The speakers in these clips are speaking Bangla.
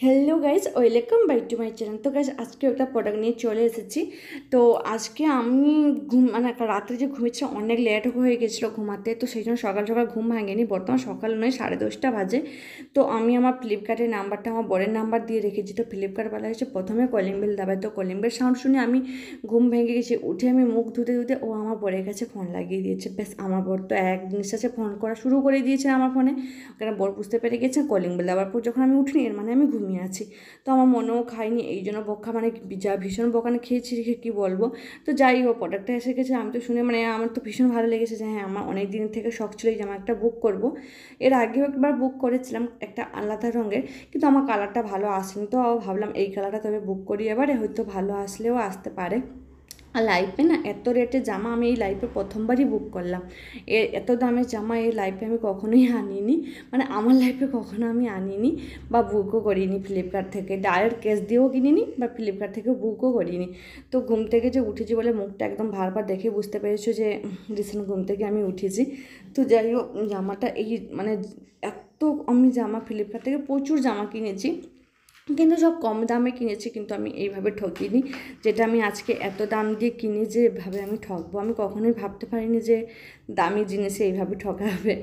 Hello guys, welcome back to my channel. তো গাইজ আজকে একটা প্রোডাক্ট নিয়ে চলে এসেছি। তো আজকে আমি রাত্রে যে ঘুমিয়েছি অনেক লেট হয়ে গেছিলো ঘুমাতে, তো সেই জন্য সকাল সকাল ঘুম ভাঙেনি। বর্তমান সকাল নয়, 10:30 বাজে। তো আমি আমার ফ্লিপকার্টের নাম্বারটা আমার বরের নাম্বার দিয়ে রেখেছি। তো ফ্লিপকার্টওয়ালা এসে প্রথমে কলিং বেল দাবায়, তো কলিং বেল সাউন্ড শুনে আমি ঘুম ভেঙে গেছি। উঠে আমি মুখ ধুতে ধুতে ও আমার বরের কাছে ফোন লাগিয়ে দিয়েছে। ব্যাস, আমার বর তো এক নিঃশ্বাসে ফোন করা শুরু করে দিয়েছে আমার ফোনে। কারণ বর বুঝতে পেরে গেছে কলিং বেল দেওয়ার পর যখন আমি উঠিনি, এর মানে আমি ঘুমিয়ে আছি। তো আমার মনেও খাইনি, এই জন্য বকা, মানে যা ভীষণ বকানে খেয়েছি, রেখে কী বলবো। তো যাই হোক, প্রোডাক্টটা এসে গেছে। আমি তো শুনে আমার তো ভীষণ ভালো লেগেছে যে হ্যাঁ, আমার অনেক দিন থেকে শখ ছিল এই জামা একটা বুক করব। এর আগেও একবার বুক করেছিলাম একটা আলাদা রঙের, কিন্তু আমার কালারটা ভালো আসেনি। তো ভাবলাম এই কালারটা তবে বুক করি, এবারে হয়তো ভালো আসলেও আসতে পারে। আর লাইফে না, এত রেটের জামা আমি এই লাইফে প্রথমবারই বুক করলাম। এত দামের জামা এই লাইফে আমি কখনোই আনিনি, মানে আমার লাইফে কখনো আমি আনিনি বা বুকও করিনি ফ্লিপকার্ট থেকে। ডাইরেক্ট ক্যাশ দিয়েও কিনিনি বা ফ্লিপকার্ট থেকে বুকও করিনি। তো ঘুম থেকে যে উঠেছি বলে মুখটা একদম ভারবার দেখে বুঝতে পেরেছো যে রিসেন্ট ঘুম থেকে আমি উঠেছি। তো যাই হোক, জামাটা এই মানে এত, আমি জামা ফ্লিপকার্ট থেকে প্রচুর জামা কিনেছি, কিন্তু সব কম দামে কিনেছি। কিন্তু আমি এইভাবে ঠকিনি, যেটা আমি আজকে এত দাম দিয়ে কিনি যে এভাবে আমি ঠকবো। আমি কখনোই ভাবতে পারিনি যে দামি জিনিসে এইভাবে ঠকাবে।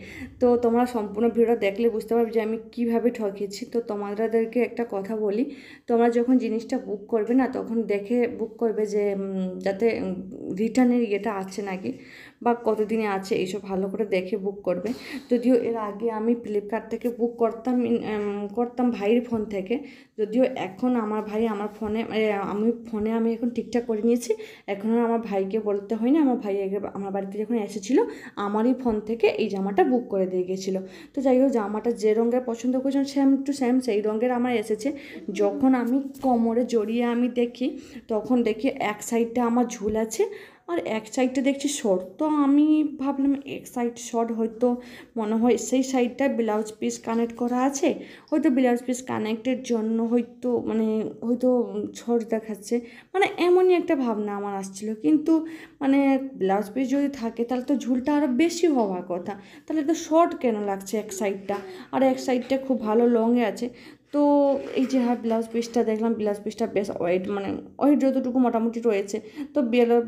তো তোমরা সম্পূর্ণ ভিডিওটা দেখলে বুঝতে পারবে যে আমি কীভাবে ঠকেছি। তো তোমাদেরকে একটা কথা বলি, তোমরা যখন জিনিসটা বুক করবে না, তখন দেখে বুক করবে যে যাতে রিটার্নের ইয়েটা আছে নাকি বা কতদিনে আছে, এইসব ভালো করে দেখে বুক করবে। যদিও এর আগে আমি ফ্লিপকার্ট থেকে বুক করতাম ভাইয়ের ফোন থেকে। যদিও এখন আমার ভাই আমার ফোনে, আমি এখন ঠিকঠাক করে নিয়েছি। এখন আর আমার ভাইকে বলতে হয় না। আমার ভাই আমার বাড়িতে যখন এসেছিলো, আমারই ফোন থেকে এই জামাটা বুক করে দিয়ে গেছিলো। তো যাই হোক, জামাটা যে রঙের পছন্দ করেছিলাম সেম টু সেম সেই রঙের আমার এসেছে। যখন আমি কোমরে জড়িয়ে আমি দেখি, তখন দেখি এক সাইডটা আমার ঝুল আছে আর এক সাইডটা দেখছি শর্ট। তো আমি ভাবলাম এক সাইড শর্ট, হয়তো মনে হয় সেই সাইডটা ব্লাউজ পিস কানেক্ট করা আছে, হয়তো ব্লাউজ পিস কানেক্টের জন্য হয়তো শর্ট দেখাচ্ছে। এমনই একটা ভাবনা আমার আসছিল। কিন্তু ব্লাউজ পিস যদি থাকে তাহলে তো ঝুলটা আরও বেশি হওয়ার কথা, তাহলে তো শর্ট কেন লাগছে এক সাইডটা, আর এক সাইডটা খুব ভালো লংয়ে আছে। তো এই যে ব্লাউজ পিসটা দেখলাম, ব্লাউজ পিসটা বেশ ওয়েট যতটুকু মোটামুটি রয়েছে। তো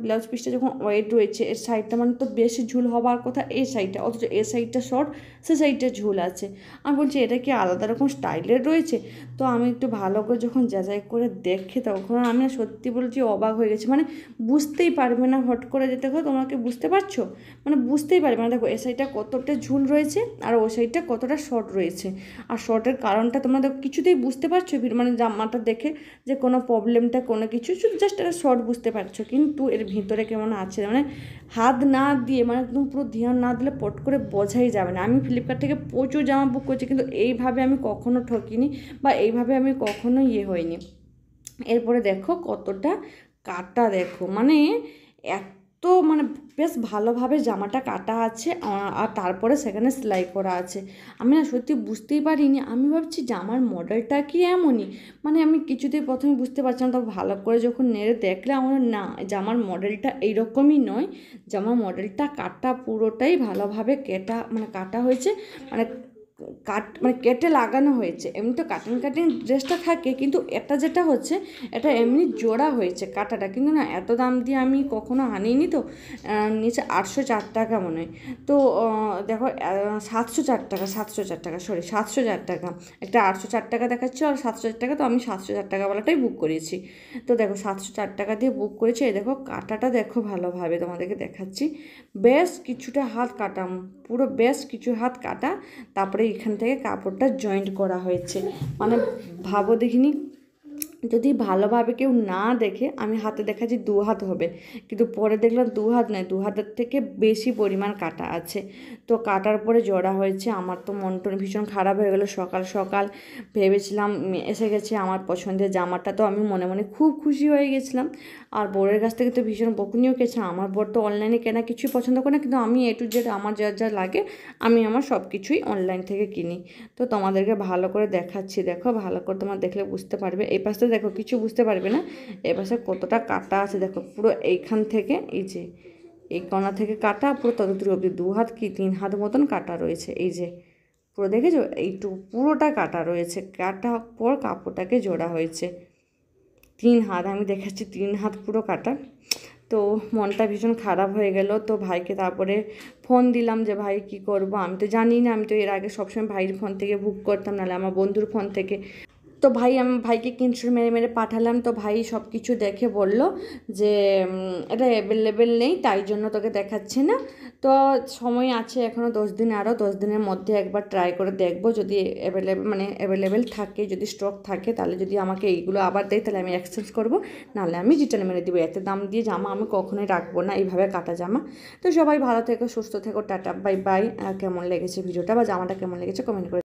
ব্লাউজ পিসটা যখন ওয়েট রয়েছে, এর সাইডটা তো বেশি ঝুল হওয়ার কথা এই সাইডটা, অথচ এই সাইডটা শর্ট, সে সাইডটা ঝুল আছে। আমি বলছি এটা কি আলাদা রকম স্টাইলের রয়েছে? তো আমি একটু ভালো করে যখন যাচাই করে দেখি, তখন আমি সত্যি বলছি অবাক হয়ে গেছি। বুঝতেই পারবে না, হট করে যেতে হয়, তোমাকে বুঝতে পারছো, বুঝতেই পারবে না। দেখো, এ সাইডটা কতটা ঝুল রয়েছে আর ও সাইডটা কতটা শর্ট রয়েছে। আর শর্টের কারণটা তোমরা কিছুতেই বুঝতে পারছো, জামাটা দেখে যে কোনো প্রবলেমটা কোনো কিছু, জাস্ট একটা শর্ট বুঝতে পারছো। কিন্তু এর ভিতরে কেমন আছে, হাত না দিয়ে, একদম পুরো ধ্যান না দিলে পট করে বোঝাই যাবে না। আমি ফ্লিপকার্ট থেকে প্রচুর জামা বুক করছি, কিন্তু এইভাবে আমি কখনো ঠকিনি বা এইভাবে আমি কখনো হইনি। এরপরে দেখো কতটা কাটা, দেখো এত বেশ ভালোভাবে জামাটা কাটা আছে, আর তারপরে সেখানে সেলাই করা আছে। আমি না সত্যি বুঝতেই পারিনি। আমি ভাবছি জামার মডেলটা কি এমনই, আমি কিছুতেই প্রথমে বুঝতে পারছিলাম। তো ভালো করে যখন নেড়ে দেখলে আমার না, জামার মডেলটা এইরকমই নয়। জামার মডেলটা কাটা পুরোটাই ভালোভাবে কাটা হয়েছে, কেটে লাগানো হয়েছে। এমনি তো কাটিং ড্রেসটা থাকে, কিন্তু এটা যেটা হচ্ছে, এটা এমনি জোড়া হয়েছে কাটাটা। কিন্তু না, এত দাম দিয়ে আমি কখনো আনিনি। তো নিচে 804 টাকা মনে হয়। তো দেখো, 704 টাকা, 704 টাকা, সরি 704 টাকা। একটা 804 টাকা দেখাচ্ছে আর 704 টাকা। তো আমি 704 টাকাওয়ালাটাই বুক করেছি। তো দেখো, 704 টাকা দিয়ে বুক করেছি। এই দেখো কাটাটা দেখো ভালোভাবে, তোমাদেরকে দেখাচ্ছি। বেশ কিছুটা হাত কাটা, পুরো বেশ কিছু হাত কাটা। তারপরে এখান থেকে কাপড়টা জয়েন্ট করা হয়েছে। ভাবো দেখিনি, যদি ভালোভাবে কেউ না দেখে, আমি হাতে দেখাচ্ছি 2 হাত হবে, কিন্তু পরে দেখলাম 2 হাত নয়, 2 হাতের থেকে বেশি পরিমাণ কাটা আছে। তো কাটার পরে জোড়া হয়েছে। আমার তো মনটা ভীষণ খারাপ হয়ে গেলো। সকাল সকাল ভেবেছিলাম এসে গেছে আমার পছন্দের জামাটা, তো আমি মনে মনে খুব খুশি হয়ে গেছিলাম। আর বোরের কাছ থেকে তো ভীষণ বকুনিও খেয়েছে। আমার বোর তো অনলাইনে কেনা কিছুই পছন্দ করে না, কিন্তু আমি এ টু জেড আমার যা যা লাগে আমি আমার সব কিছুই অনলাইন থেকে কিনি। তো তোমাদেরকে ভালো করে দেখাচ্ছি, দেখো ভালো করে তোমরা দেখলে বুঝতে পারবে। এই পাশে দেখো কিছু বুঝতে পারবে না, এই পাশে কতটা কাটা আছে দেখো। পুরো এইখান থেকে এই যে এই কোণা থেকে কাটা পুরো তত দূর অবধি 2 হাত কি 3 হাত মতন কাটা রয়েছে। এই যে পুরো দেখেছো এইটুকু পুরোটা কাটা রয়েছে, কাটা পর কাপড়টাকে জোড়া হয়েছে। 3 হাত, আমি দেখাচ্ছি 3 হাত পুরো কাটা। তো মনটা ভীষণ খারাপ হয়ে গেল। তো ভাইকে তারপরে ফোন দিলাম যে ভাই কী করবো, আমি তো জানি না, আমি তো এর আগে সবসময় ভাইয়ের ফোন থেকে বুক করতাম, নাহলে আমার বন্ধুর ফোন থেকে। তো আমি ভাইকে স্ক্রিনশট মেরে মেরে পাঠালাম। তো ভাই সব কিছু দেখে বলল যে এটা অ্যাভেলেবেল নেই, তাই জন্য তোকে দেখাচ্ছে না। তো সময় আছে এখনও 10 দিন, আরও 10 দিনের মধ্যে একবার ট্রাই করে দেখবো, যদি অ্যাভেলেবেল থাকে, যদি স্টক থাকে, তাহলে যদি আমাকে এইগুলো আবার দেয় তাহলে আমি এক্সচেঞ্জ করবো, নাহলে আমি রিটার্ন মেরে দেবো। এত দাম দিয়ে জামা আমি কখনোই রাখবো না, এইভাবে কাটা জামা। তো সবাই ভালো থেকো, সুস্থ থেকো, টাটা বাই বাই। কেমন লেগেছে ভিডিওটা বা জামাটা কেমন লেগেছে কমেন্ট করে।